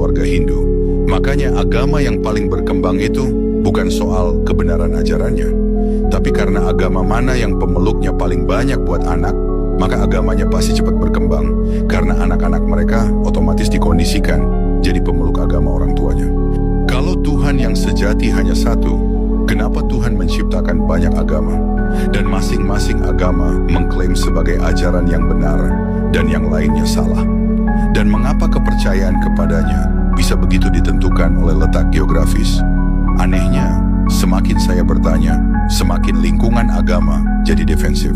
keluarga Hindu. Makanya agama yang paling berkembang itu bukan soal kebenaran ajarannya, tapi karena agama mana yang pemeluknya paling banyak buat anak, maka agamanya pasti cepat berkembang, karena anak-anak mereka otomatis dikondisikan jadi pemeluk agama orang tuanya. Kalau Tuhan yang sejati hanya satu, kenapa Tuhan menciptakan banyak agama? Dan masing-masing agama mengklaim sebagai ajaran yang benar dan yang lainnya salah. Dan mengapa kepercayaan kepadanya bisa begitu ditentukan oleh letak geografis? Anehnya, semakin saya bertanya, semakin lingkungan agama jadi defensif.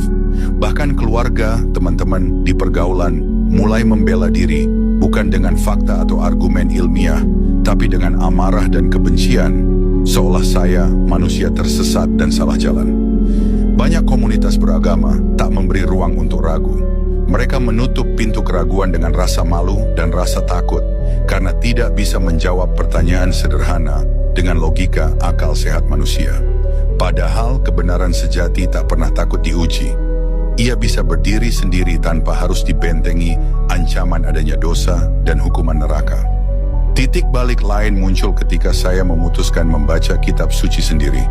Bahkan keluarga, teman-teman di pergaulan mulai membela diri, bukan dengan fakta atau argumen ilmiah, tapi dengan amarah dan kebencian, seolah saya manusia tersesat dan salah jalan. Banyak komunitas beragama tak memberi ruang untuk ragu. Mereka menutup pintu keraguan dengan rasa malu dan rasa takut, karena tidak bisa menjawab pertanyaan sederhana dengan logika akal sehat manusia. Padahal kebenaran sejati tak pernah takut diuji. Ia bisa berdiri sendiri tanpa harus dibentengi ancaman adanya dosa dan hukuman neraka. Titik balik lain muncul ketika saya memutuskan membaca kitab suci sendiri,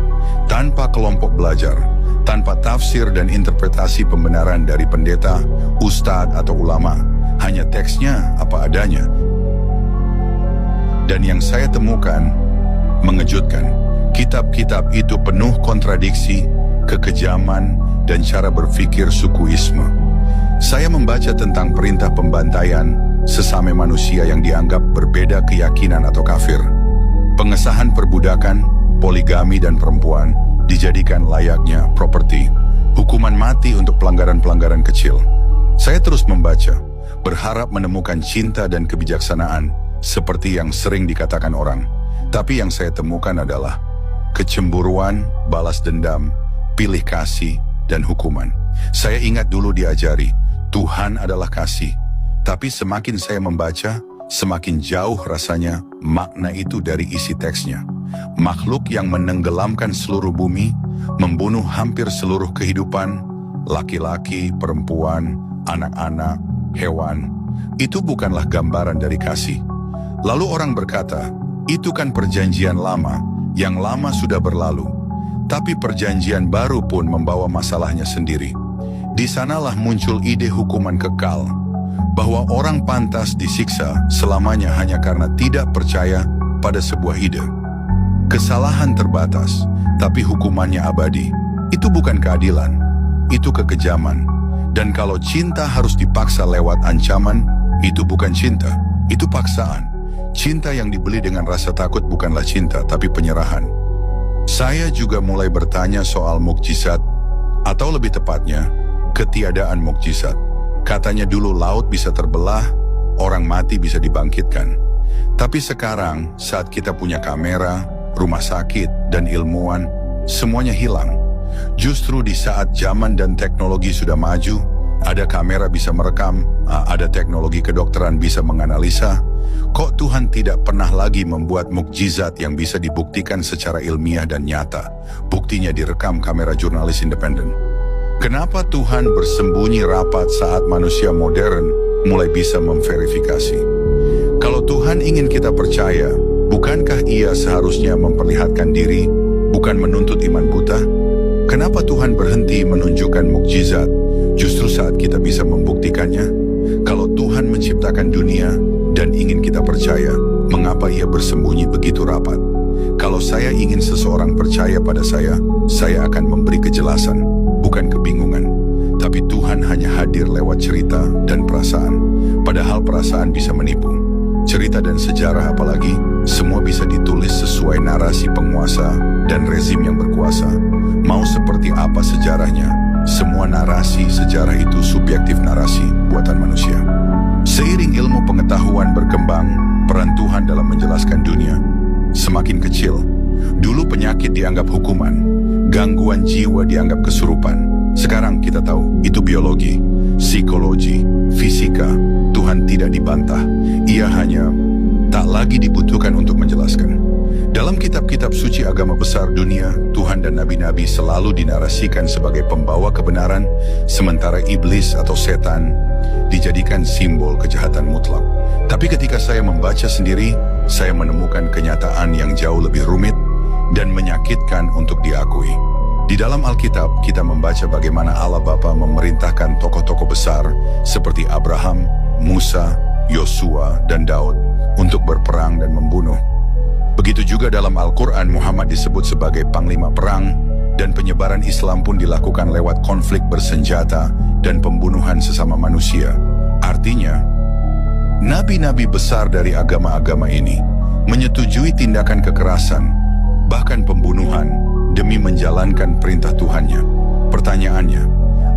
tanpa kelompok belajar, tanpa tafsir dan interpretasi pembenaran dari pendeta, ustadz atau ulama, hanya teksnya apa adanya. Dan yang saya temukan mengejutkan. Kitab-kitab itu penuh kontradiksi, kekejaman, dan cara berpikir sukuisme. Saya membaca tentang perintah pembantaian sesama manusia yang dianggap berbeda keyakinan atau kafir. Pengesahan perbudakan, poligami dan perempuan dijadikan layaknya properti. Hukuman mati untuk pelanggaran-pelanggaran kecil. Saya terus membaca, berharap menemukan cinta dan kebijaksanaan seperti yang sering dikatakan orang. Tapi yang saya temukan adalah kecemburuan, balas dendam, pilih kasih, dan hukuman. Saya ingat dulu diajari, Tuhan adalah kasih. Tapi semakin saya membaca, semakin jauh rasanya makna itu dari isi teksnya. Makhluk yang menenggelamkan seluruh bumi, membunuh hampir seluruh kehidupan, laki-laki, perempuan, anak-anak, hewan, itu bukanlah gambaran dari kasih. Lalu orang berkata, itu kan perjanjian lama, yang lama sudah berlalu. Tapi perjanjian baru pun membawa masalahnya sendiri. Di sanalah muncul ide hukuman kekal, bahwa orang pantas disiksa selamanya hanya karena tidak percaya pada sebuah ide. Kesalahan terbatas, tapi hukumannya abadi. Itu bukan keadilan, itu kekejaman. Dan kalau cinta harus dipaksa lewat ancaman, itu bukan cinta, itu paksaan. Cinta yang dibeli dengan rasa takut bukanlah cinta, tapi penyerahan. Saya juga mulai bertanya soal mukjizat, atau lebih tepatnya, ketiadaan mukjizat. Katanya dulu laut bisa terbelah, orang mati bisa dibangkitkan. Tapi sekarang, saat kita punya kamera, rumah sakit, dan ilmuwan, semuanya hilang. Justru di saat zaman dan teknologi sudah maju, ada kamera bisa merekam, ada teknologi kedokteran bisa menganalisa, kok Tuhan tidak pernah lagi membuat mukjizat yang bisa dibuktikan secara ilmiah dan nyata? Buktinya direkam kamera jurnalis independen. Kenapa Tuhan bersembunyi rapat saat manusia modern mulai bisa memverifikasi? Kalau Tuhan ingin kita percaya, bukankah Ia seharusnya memperlihatkan diri, bukan menuntut iman buta? Kenapa Tuhan berhenti menunjukkan mukjizat justru saat kita bisa membuktikannya? Kalau Tuhan menciptakan dunia dan ingin kita percaya, mengapa Ia bersembunyi begitu rapat? Kalau saya ingin seseorang percaya pada saya akan memberi kejelasan, bukan kebingungan. Tapi Tuhan hanya hadir lewat cerita dan perasaan, padahal perasaan bisa menipu. Cerita dan sejarah apalagi, semua bisa ditulis sesuai narasi penguasa dan rezim yang berkuasa. Mau seperti apa sejarahnya, semua narasi sejarah itu subjektif narasi buatan manusia. Seiring ilmu pengetahuan berkembang, peran Tuhan dalam menjelaskan dunia semakin kecil. Dulu penyakit dianggap hukuman, gangguan jiwa dianggap kesurupan. Sekarang kita tahu itu biologi, psikologi, fisika. Tuhan tidak dibantah, Ia hanya tak lagi dibutuhkan untuk menjelaskan. Dalam kitab-kitab suci agama besar dunia, Tuhan dan nabi-nabi selalu dinarasikan sebagai pembawa kebenaran, sementara iblis atau setan dijadikan simbol kejahatan mutlak. Tapi ketika saya membaca sendiri, saya menemukan kenyataan yang jauh lebih rumit dan menyakitkan untuk diakui. Di dalam Alkitab, kita membaca bagaimana Allah Bapa memerintahkan tokoh-tokoh besar seperti Abraham, Musa, Yosua, dan Daud untuk berperang dan membunuh. Begitu juga dalam Al-Quran, Muhammad disebut sebagai panglima perang, dan penyebaran Islam pun dilakukan lewat konflik bersenjata dan pembunuhan sesama manusia. Artinya, nabi-nabi besar dari agama-agama ini menyetujui tindakan kekerasan, bahkan pembunuhan, demi menjalankan perintah Tuhannya. Pertanyaannya,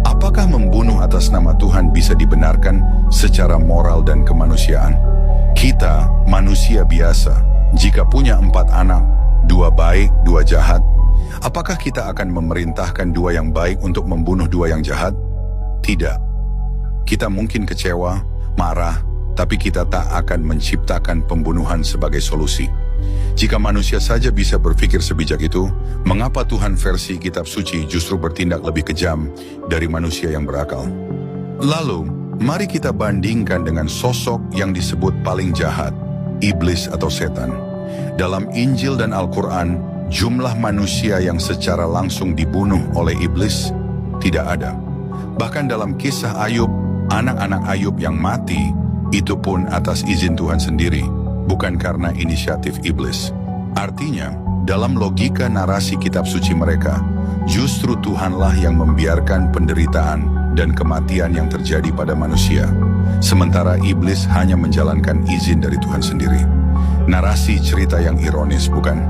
apakah membunuh atas nama Tuhan bisa dibenarkan secara moral dan kemanusiaan? Kita, manusia biasa, jika punya 4 anak, 2 baik, 2 jahat, apakah kita akan memerintahkan 2 yang baik untuk membunuh 2 yang jahat? Tidak. Kita mungkin kecewa, marah, tapi kita tak akan menciptakan pembunuhan sebagai solusi. Jika manusia saja bisa berpikir sebijak itu, mengapa Tuhan versi kitab suci justru bertindak lebih kejam dari manusia yang berakal? Lalu, mari kita bandingkan dengan sosok yang disebut paling jahat, iblis atau setan. Dalam Injil dan Al-Quran, jumlah manusia yang secara langsung dibunuh oleh iblis tidak ada. Bahkan dalam kisah Ayub, anak-anak Ayub yang mati, itu pun atas izin Tuhan sendiri, bukan karena inisiatif iblis. Artinya, dalam logika narasi kitab suci mereka, justru Tuhanlah yang membiarkan penderitaan dan kematian yang terjadi pada manusia, sementara iblis hanya menjalankan izin dari Tuhan sendiri. Narasi cerita yang ironis, bukan?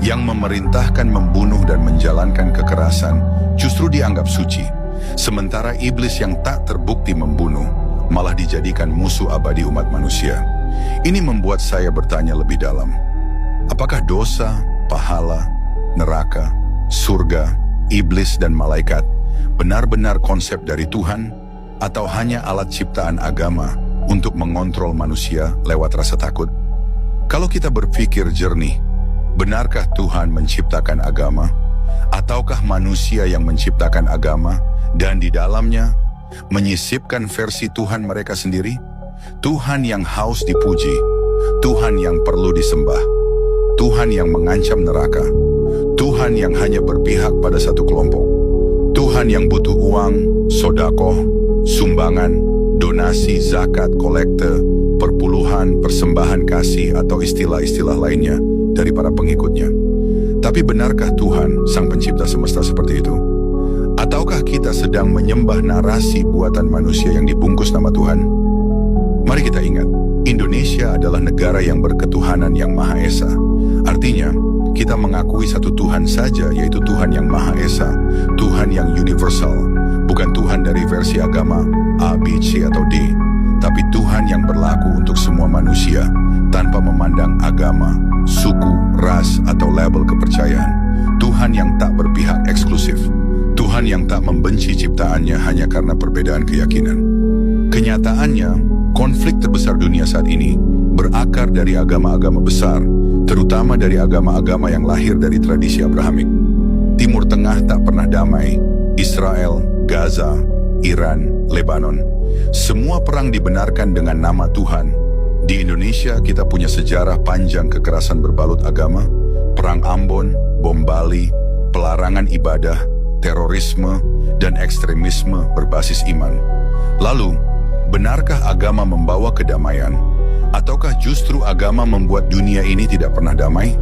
Yang memerintahkan membunuh dan menjalankan kekerasan justru dianggap suci, sementara iblis yang tak terbukti membunuh malah dijadikan musuh abadi umat manusia. Ini membuat saya bertanya lebih dalam. Apakah dosa, pahala, neraka, surga, iblis dan malaikat benar-benar konsep dari Tuhan, atau hanya alat ciptaan agama untuk mengontrol manusia lewat rasa takut? Kalau kita berpikir jernih, benarkah Tuhan menciptakan agama, ataukah manusia yang menciptakan agama dan di dalamnya menyisipkan versi Tuhan mereka sendiri? Tuhan yang haus dipuji, Tuhan yang perlu disembah, Tuhan yang mengancam neraka, Tuhan yang hanya berpihak pada satu kelompok, Tuhan yang butuh uang, sodakoh, sumbangan, donasi, zakat, kolekte, perpuluhan, persembahan kasih, atau istilah-istilah lainnya dari para pengikutnya. Tapi benarkah Tuhan, Sang Pencipta semesta, seperti itu? Ataukah kita sedang menyembah narasi buatan manusia yang dibungkus nama Tuhan? Mari kita ingat, Indonesia adalah negara yang berketuhanan yang Maha Esa. Artinya, kita mengakui satu Tuhan saja, yaitu Tuhan yang Maha Esa, Tuhan yang universal, bukan Tuhan dari versi agama A, B, C, atau D, tapi Tuhan yang berlaku untuk semua manusia, tanpa memandang agama, suku, ras, atau label kepercayaan. Tuhan yang tak berpihak eksklusif, Tuhan yang tak membenci ciptaannya hanya karena perbedaan keyakinan. Kenyataannya, konflik terbesar dunia saat ini berakar dari agama-agama besar, terutama dari agama-agama yang lahir dari tradisi Abrahamik. Timur Tengah tak pernah damai, Israel, Gaza, Iran, Lebanon. Semua perang dibenarkan dengan nama Tuhan. Di Indonesia kita punya sejarah panjang kekerasan berbalut agama, perang Ambon, bom Bali, pelarangan ibadah, terorisme, dan ekstremisme berbasis iman. Lalu, benarkah agama membawa kedamaian? Ataukah justru agama membuat dunia ini tidak pernah damai?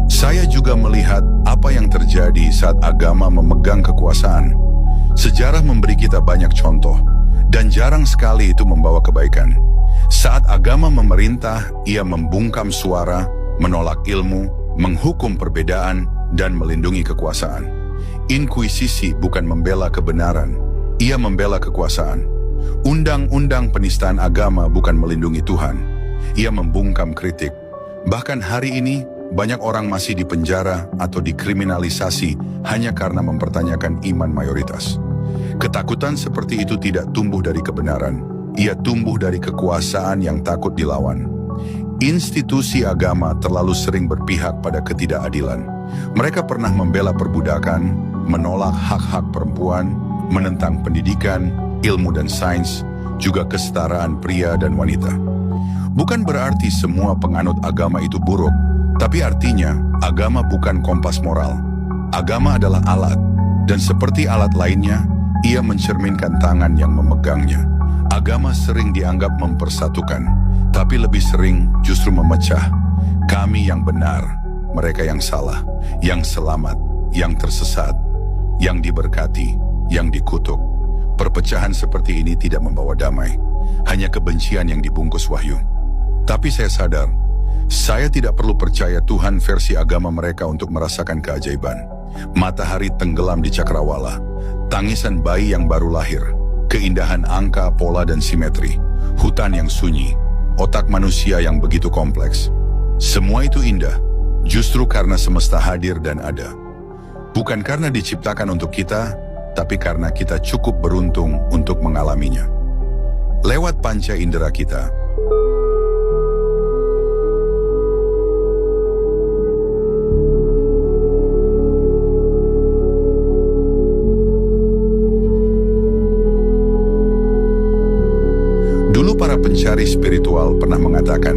Saya juga melihat apa yang terjadi saat agama memegang kekuasaan. Sejarah memberi kita banyak contoh, dan jarang sekali itu membawa kebaikan. Saat agama memerintah, ia membungkam suara, menolak ilmu, menghukum perbedaan, dan melindungi kekuasaan. Inkuisisi bukan membela kebenaran, ia membela kekuasaan. Undang-undang penistaan agama bukan melindungi Tuhan, ia membungkam kritik. Bahkan hari ini, banyak orang masih dipenjara atau dikriminalisasi hanya karena mempertanyakan iman mayoritas. Ketakutan seperti itu tidak tumbuh dari kebenaran, ia tumbuh dari kekuasaan yang takut dilawan. Institusi agama terlalu sering berpihak pada ketidakadilan. Mereka pernah membela perbudakan, menolak hak-hak perempuan, menentang pendidikan, ilmu dan sains, juga kesetaraan pria dan wanita. Bukan berarti semua penganut agama itu buruk, tapi artinya agama bukan kompas moral. Agama adalah alat, dan seperti alat lainnya, ia mencerminkan tangan yang memegangnya. Agama sering dianggap mempersatukan, tapi lebih sering justru memecah. Kami yang benar, mereka yang salah, yang selamat, yang tersesat, yang diberkati, yang dikutuk. Perpecahan seperti ini tidak membawa damai, hanya kebencian yang dibungkus wahyu. Tapi saya sadar, saya tidak perlu percaya Tuhan versi agama mereka untuk merasakan keajaiban. Matahari tenggelam di cakrawala, tangisan bayi yang baru lahir, keindahan angka, pola dan simetri, hutan yang sunyi, otak manusia yang begitu kompleks. Semua itu indah, justru karena semesta hadir dan ada. Bukan karena diciptakan untuk kita, tapi karena kita cukup beruntung untuk mengalaminya. Lewat panca indera kita, dulu para pencari spiritual pernah mengatakan,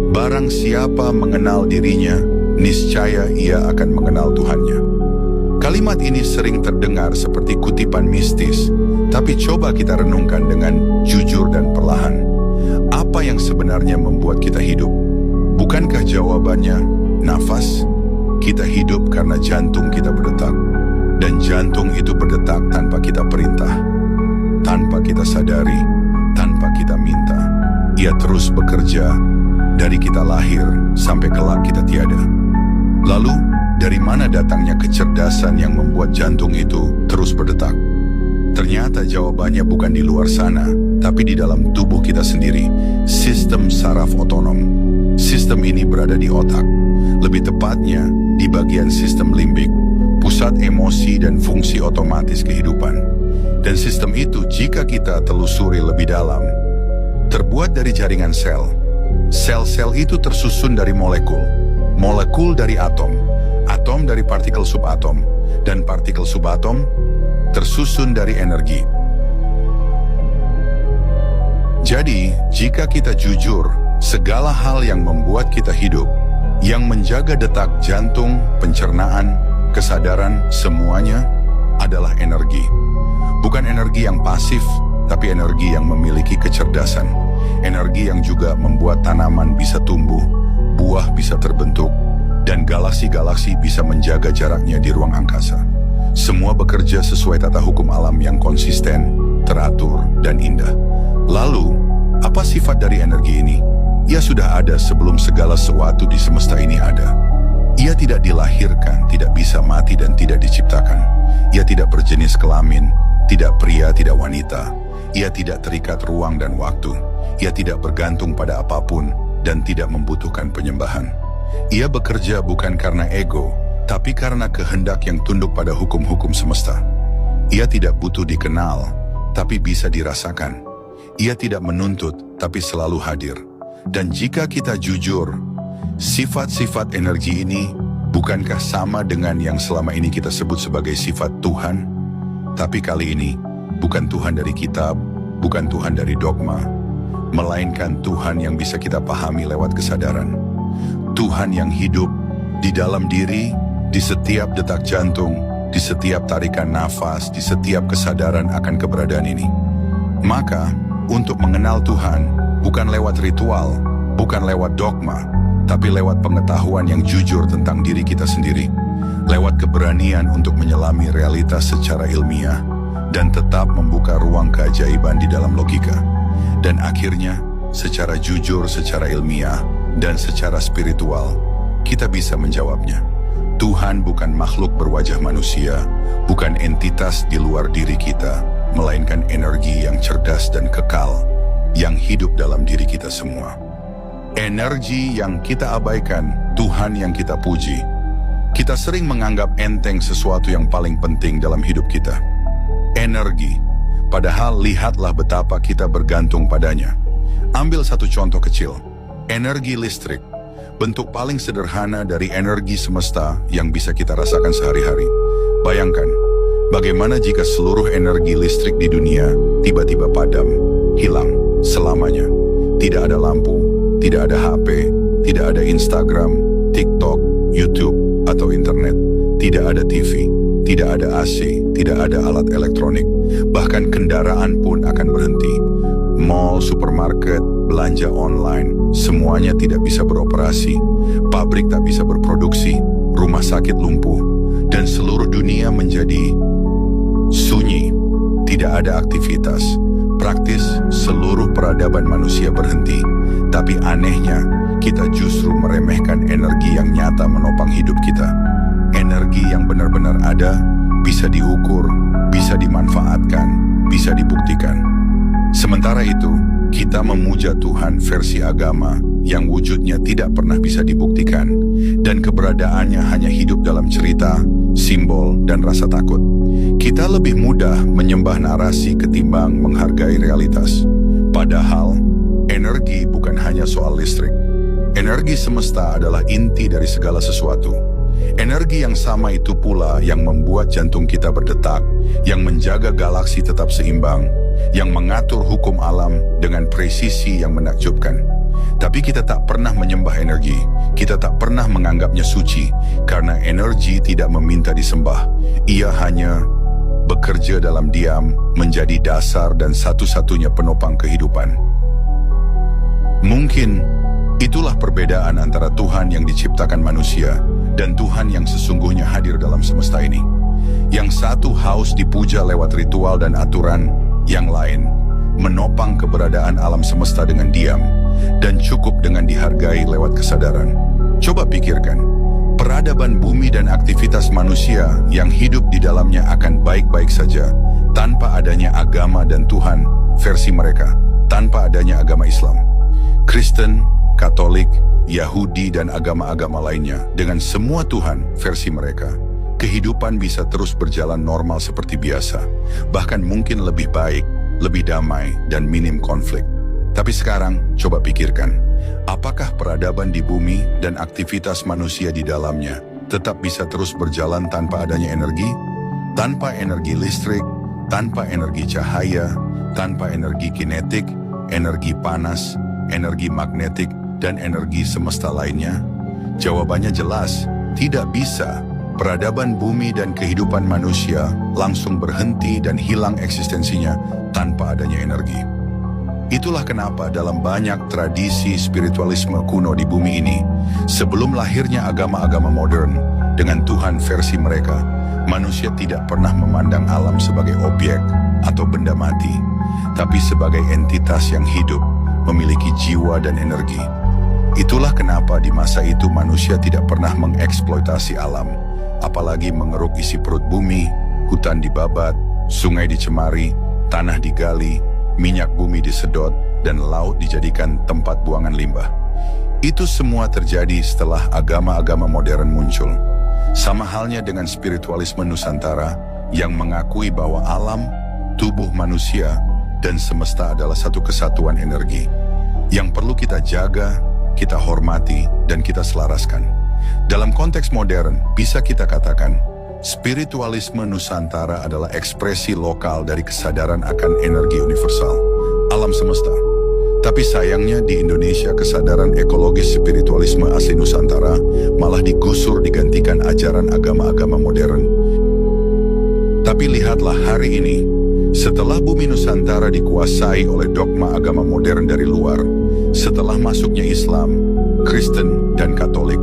barang siapa mengenal dirinya, niscaya ia akan mengenal Tuhannya. Kalimat ini sering terdengar seperti kutipan mistis, tapi coba kita renungkan dengan jujur dan perlahan. Apa yang sebenarnya membuat kita hidup? Bukankah jawabannya nafas? Kita hidup karena jantung kita berdetak, dan jantung itu berdetak tanpa kita perintah, tanpa kita sadari, tanpa kita minta. Ia terus bekerja dari kita lahir sampai kelak kita tiada. Lalu, dari mana datangnya kecerdasan yang membuat jantung itu terus berdetak? Ternyata jawabannya bukan di luar sana, tapi di dalam tubuh kita sendiri. Sistem saraf otonom. Sistem ini berada di otak. Lebih tepatnya, di bagian sistem limbik, pusat emosi dan fungsi otomatis kehidupan. Dan sistem itu, jika kita telusuri lebih dalam, terbuat dari jaringan sel. Sel-sel itu tersusun dari molekul. Molekul dari atom, atom dari partikel subatom, dan partikel subatom tersusun dari energi. Jadi, jika kita jujur, segala hal yang membuat kita hidup, yang menjaga detak jantung, pencernaan, kesadaran, semuanya adalah energi. Bukan energi yang pasif, tapi energi yang memiliki kecerdasan. Energi yang juga membuat tanaman bisa tumbuh, buah bisa terbentuk, dan galaksi-galaksi bisa menjaga jaraknya di ruang angkasa. Semua bekerja sesuai tata hukum alam yang konsisten, teratur, dan indah. Lalu, apa sifat dari energi ini? Ia sudah ada sebelum segala sesuatu di semesta ini ada. Ia tidak dilahirkan, tidak bisa mati, dan tidak diciptakan. Ia tidak berjenis kelamin, tidak pria, tidak wanita. Ia tidak terikat ruang dan waktu. Ia tidak bergantung pada apapun, dan tidak membutuhkan penyembahan. Ia bekerja bukan karena ego, tapi karena kehendak yang tunduk pada hukum-hukum semesta. Ia tidak butuh dikenal, tapi bisa dirasakan. Ia tidak menuntut, tapi selalu hadir. Dan jika kita jujur, sifat-sifat energi ini bukankah sama dengan yang selama ini kita sebut sebagai sifat Tuhan? Tapi kali ini, bukan Tuhan dari kitab, bukan Tuhan dari dogma, melainkan Tuhan yang bisa kita pahami lewat kesadaran. Tuhan yang hidup di dalam diri, di setiap detak jantung, di setiap tarikan nafas, di setiap kesadaran akan keberadaan ini. Maka, untuk mengenal Tuhan, bukan lewat ritual, bukan lewat dogma, tapi lewat pengetahuan yang jujur tentang diri kita sendiri. Lewat keberanian untuk menyelami realitas secara ilmiah, dan tetap membuka ruang keajaiban di dalam logika. Dan akhirnya, secara jujur, secara ilmiah, dan secara spiritual, kita bisa menjawabnya. Tuhan bukan makhluk berwajah manusia, bukan entitas di luar diri kita, melainkan energi yang cerdas dan kekal, yang hidup dalam diri kita semua. Energi yang kita abaikan, Tuhan yang kita puji. Kita sering menganggap enteng sesuatu yang paling penting dalam hidup kita. Energi. Padahal lihatlah betapa kita bergantung padanya. Ambil satu contoh kecil. Energi listrik. Bentuk paling sederhana dari energi semesta yang bisa kita rasakan sehari-hari. Bayangkan, bagaimana jika seluruh energi listrik di dunia tiba-tiba padam, hilang selamanya. Tidak ada lampu, tidak ada HP, tidak ada Instagram, TikTok, YouTube, atau internet. Tidak ada TV, tidak ada AC, tidak ada alat elektronik. Bahkan kendaraan pun akan berhenti. Mall, supermarket, belanja online, semuanya tidak bisa beroperasi. Pabrik tak bisa berproduksi, rumah sakit lumpuh, dan seluruh dunia menjadi sunyi. Tidak ada aktivitas. Praktis seluruh peradaban manusia berhenti. Tapi anehnya, kita justru meremehkan energi yang nyata menopang hidup kita. Energi yang benar-benar ada, bisa diukur, bisa dimanfaatkan, bisa dibuktikan. Sementara itu, kita memuja Tuhan versi agama yang wujudnya tidak pernah bisa dibuktikan dan keberadaannya hanya hidup dalam cerita, simbol, dan rasa takut. Kita lebih mudah menyembah narasi ketimbang menghargai realitas. Padahal, energi bukan hanya soal listrik. Energi semesta adalah inti dari segala sesuatu. Energi yang sama itu pula yang membuat jantung kita berdetak, yang menjaga galaksi tetap seimbang, yang mengatur hukum alam dengan presisi yang menakjubkan. Tapi kita tak pernah menyembah energi, kita tak pernah menganggapnya suci, karena energi tidak meminta disembah. Ia hanya bekerja dalam diam, menjadi dasar dan satu-satunya penopang kehidupan. Mungkin itulah perbedaan antara Tuhan yang diciptakan manusia dan Tuhan yang sesungguhnya hadir dalam semesta ini. Yang satu haus dipuja lewat ritual dan aturan, yang lain menopang keberadaan alam semesta dengan diam dan cukup dengan dihargai lewat kesadaran. Coba pikirkan, peradaban bumi dan aktivitas manusia yang hidup di dalamnya akan baik-baik saja tanpa adanya agama dan Tuhan versi mereka, tanpa adanya agama Islam. Kristen, Katolik, Yahudi, dan agama-agama lainnya dengan semua Tuhan versi mereka. Kehidupan bisa terus berjalan normal seperti biasa, bahkan mungkin lebih baik, lebih damai, dan minim konflik. Tapi sekarang, coba pikirkan, apakah peradaban di bumi dan aktivitas manusia di dalamnya tetap bisa terus berjalan tanpa adanya energi? Tanpa energi listrik, tanpa energi cahaya, tanpa energi kinetik, energi panas, energi magnetik, dan energi semesta lainnya? Jawabannya jelas, tidak bisa. Peradaban bumi dan kehidupan manusia langsung berhenti dan hilang eksistensinya tanpa adanya energi. Itulah kenapa dalam banyak tradisi spiritualisme kuno di bumi ini, sebelum lahirnya agama-agama modern dengan Tuhan versi mereka, manusia tidak pernah memandang alam sebagai objek atau benda mati, tapi sebagai entitas yang hidup, memiliki jiwa dan energi. Itulah kenapa di masa itu manusia tidak pernah mengeksploitasi alam, apalagi mengeruk isi perut bumi, hutan dibabat, sungai dicemari, tanah digali, minyak bumi disedot, dan laut dijadikan tempat buangan limbah. Itu semua terjadi setelah agama-agama modern muncul. Sama halnya dengan spiritualisme Nusantara yang mengakui bahwa alam, tubuh manusia, dan semesta adalah satu kesatuan energi yang perlu kita jaga, kita hormati, dan kita selaraskan. Dalam konteks modern, bisa kita katakan, spiritualisme Nusantara adalah ekspresi lokal dari kesadaran akan energi universal, alam semesta. Tapi sayangnya di Indonesia kesadaran ekologis spiritualisme asli Nusantara malah digusur digantikan ajaran agama-agama modern. Tapi lihatlah hari ini, setelah bumi Nusantara dikuasai oleh dogma agama modern dari luar, setelah masuknya Islam, Kristen, dan Katolik,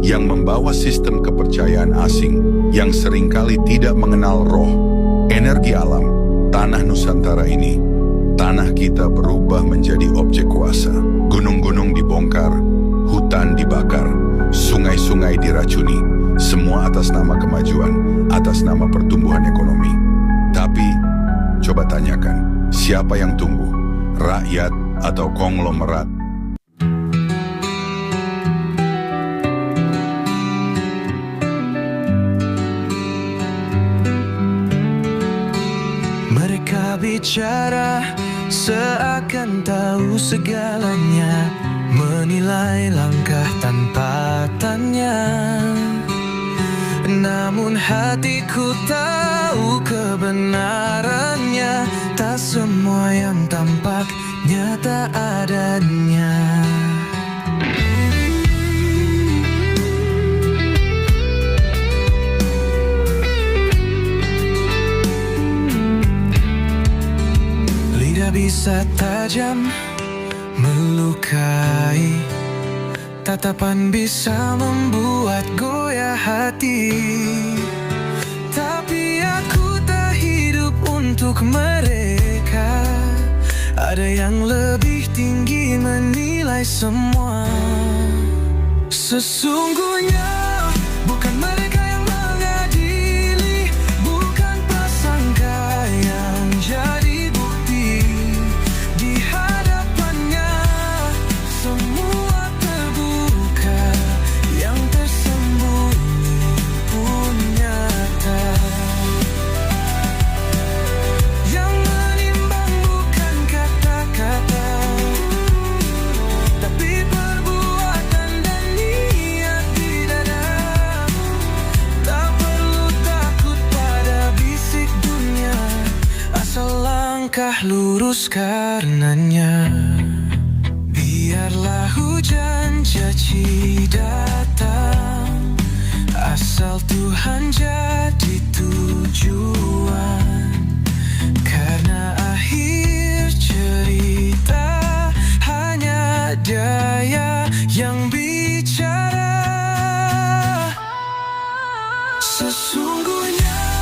yang membawa sistem kepercayaan asing yang seringkali tidak mengenal roh, energi alam, tanah Nusantara ini, tanah kita berubah menjadi objek kuasa. Gunung-gunung dibongkar, hutan dibakar, sungai-sungai diracuni, Semua atas nama kemajuan, atas nama pertumbuhan ekonomi. Tapi, coba tanyakan, siapa yang tumbuh? Rakyat atau konglomerat? Mereka bicara seakan tahu segalanya, menilai langkah tanpa tanya. Namun hatiku tahu kebenarannya, tak semua yang tampak nyata adanya. Lidah bisa tajam melukai, tatapan bisa membuat goyah hati. Tapi aku tak hidup untuk mereka. Ada yang lebih tinggi menilai semua. Sesungguhnya bukan mereka yang mengadili, bukan prasangka yang jadi bukti. Di hadapannya semua terbuka, yang tersembunyi pun nyata. Yang menimbang bukan kata-kata, tapi perbuatan dan niat di dada. Tak perlu takut pada bisik dunia, asal langkah lurus karenanya. Biarlah hujan caci datang, asal Tuhan jadi tujuan. Karena akhir cerita hanya Dia yang bicara. Sesungguhnya